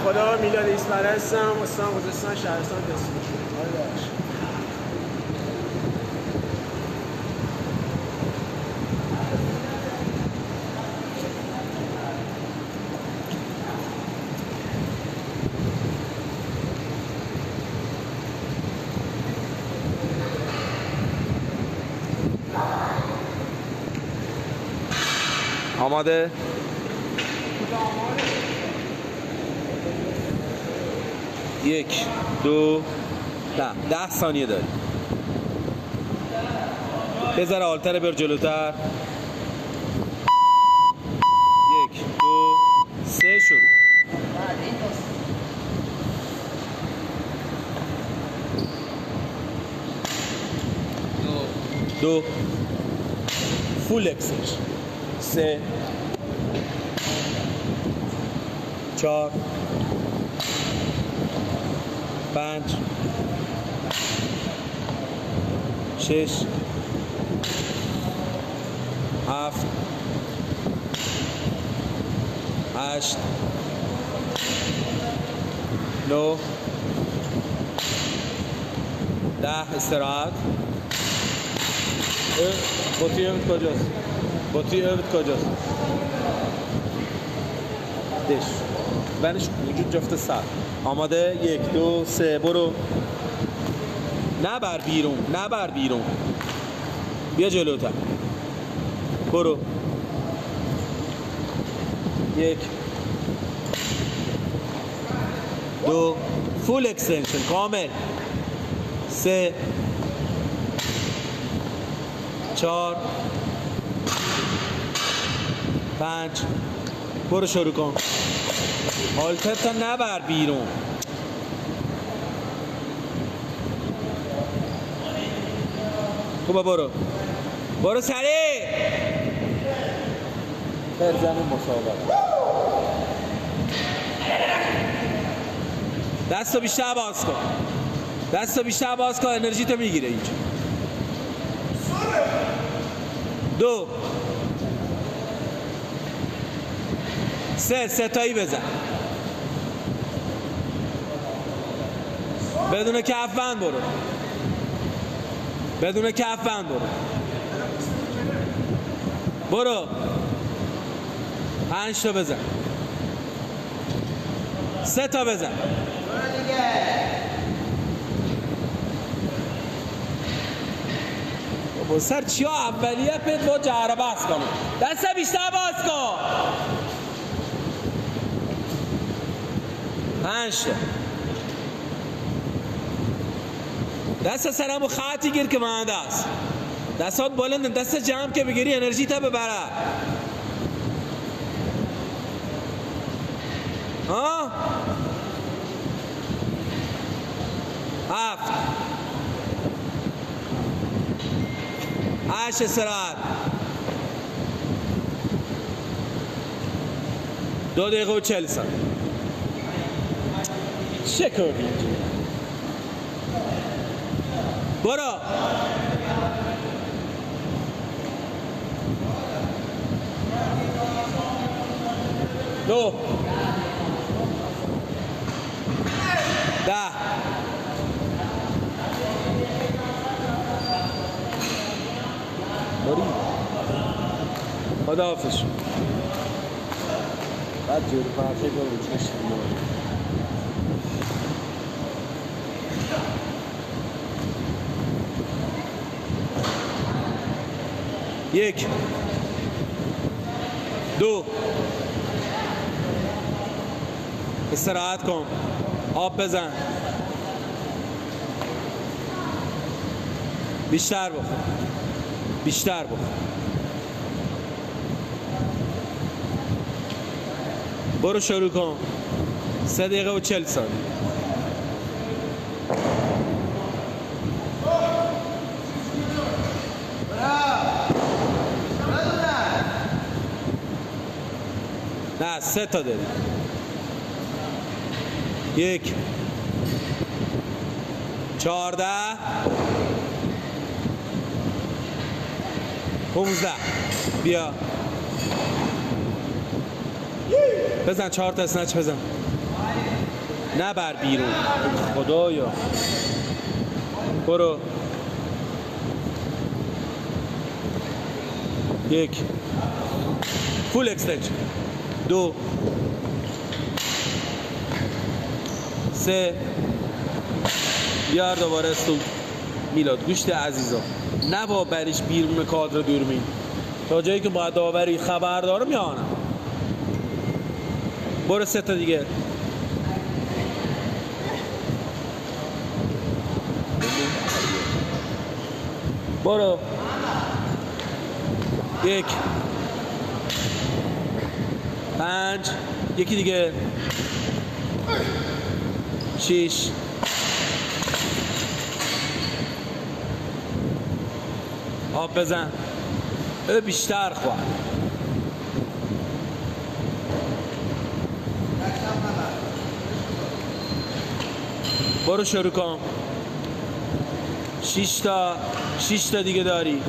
خدا میلاد ایسپر هستم، استان خوزستان، شهرستان دستور. آماده؟ یک، دو، نه 10 ثانیه داری. بذار آلتر بر جلوتر. یک، دو، سه، شروع. دو، فول اکسش. سه، چهار، پنج، شش، هفت، هشت، نو، 10. استراحت. بطری اوت کجاست؟ بطری اوت کجاست؟ دش ونش وجود جفت سر. آماده؟ یک، دو، سه، برو. نبر بیرون، نبر بیرون. بیا جلوتر. برو. یک، دو، فول اکستنشن کامل. سه، چهار، پنج، برو شروع کن. آلتر تا نبر بیرون. خوبه، برو برو سریع. بر زمین مسابقه. دستو بیشتر باز کن. دستو بیشتر باز کن. انرژی تو میگیره اینجا. دو، سه، ستایی بزن. بدون کفبند برو. بدون کفبند برو. برو. 5 تا بزن. 3 تا بزن. با سر چیا اولیه پت با جهره بس کنم. دست بیشتر باز کن. 5 تا. دست سرمو خطی گیر که مانده است. دستات بلند، دست جمع که بگیری انرژی تا ببره. ها؟ 7 8 استراحت. 2 دقیقه و 40 ثانیه. چه کردی؟ برو. دو، 10. باری خداحافظ. بعد جور پرچه رو چشم یک، دو، استراحت کن. آب بزن. بیشتر بخور. بیشتر بخور. برو شروع کن. 3 دقیقه و 40 ثانیه. نه 3 تا داری. 1 14 15. بیا بزن 4 تا اسنچ بزن. نبر بیرون خدایا. برو. 1 فول اکستنشن. 2 3 بیار دوباره استوب. میلاد گوشت عزیزا نبا بریش بیرون کادر دوربین تا جایی که باید داوری خبر داره میانم. برو 3 تا دیگه. برو. 1 5 یکی دیگه. 6 آب بزن. بیشتر خواهد. برو شروع کن. 6 تا دیگه داری.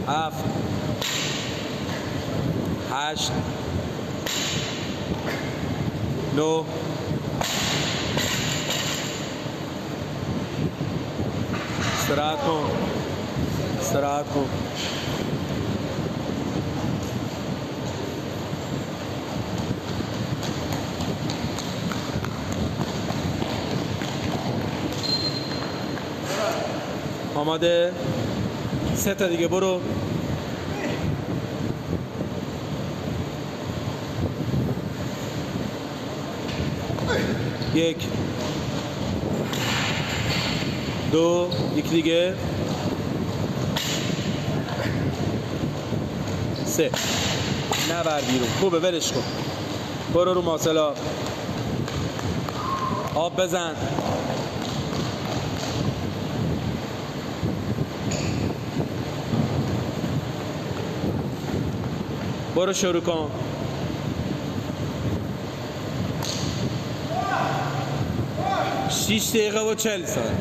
هفت 8 9 استراحت کن. استراحت کن. آماده؟ 3 تا دیگه. برو. 1 2 یکی دیگه. 3 نبر بیرون. خوبه ولش کن. برو رو ماسلا. آب بزن. برو شروع کن. 6 دقیقه و 40 ثانیه.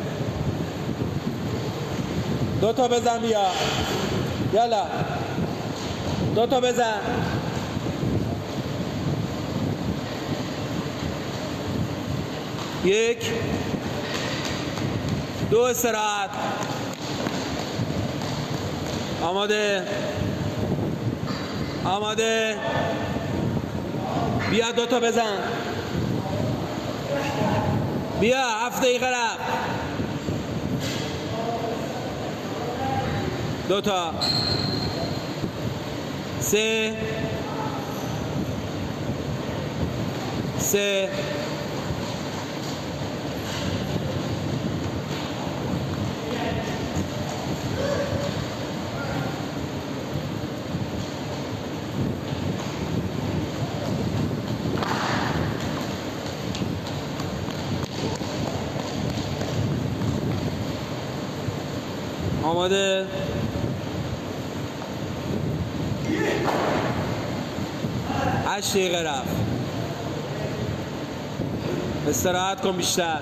2 تا بزن بیا. یالا 2 تا بزن. 1 2 استراحت. آماده. آماده. بیا 2 تا بزن. بیا 7 دقیقه رفت. 2 تا. 3 آماده. 8 دقیقه رفت. استراحت کن بیشتر.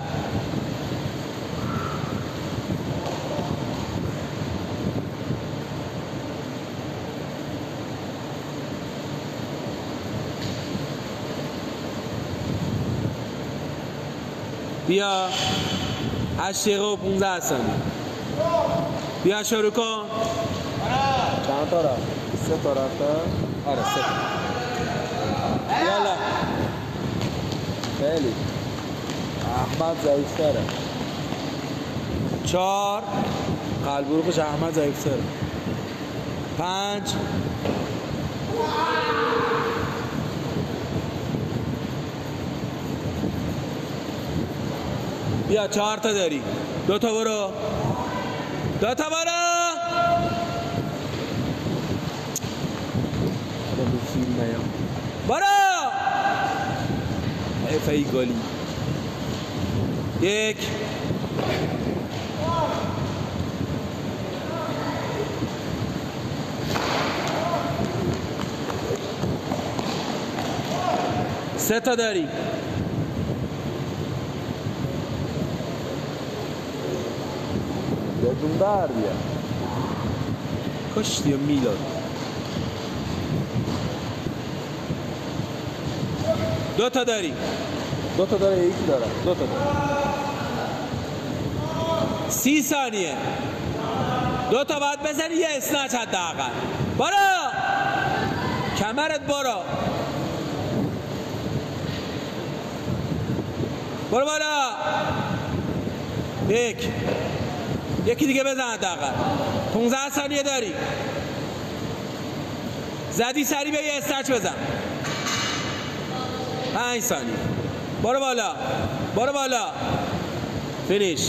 بیا 8 دقیقه و 15 ثانیه. بیا شروع کن. چند تا رفت؟ 3 تا رفته؟ آره 3 تا. یالا. خیلی احمد ضعیفتره. 4 قلبروقش احمد ضعیفتره. 5 بیا 4 تا داری. 2 تا برو. 2 تا برو. فیلم نیام. برو. ای گلی. 1 3 تا داری. 2 یادون بر بیا. کشتی میلاد. دو تا داری. دو تا داره، یکی داره. دو تا داره. 30 ثانیه. دو تا باید بزنی، یه اسنچ حداقل. برو کمرت، برو برو بالا. یکی دیگه بزن حداقل. 15 ثانیه داری. زدی سری به یه اسنچ بزن. 5 ثانیه. برو بالا. برو بالا. فینیش.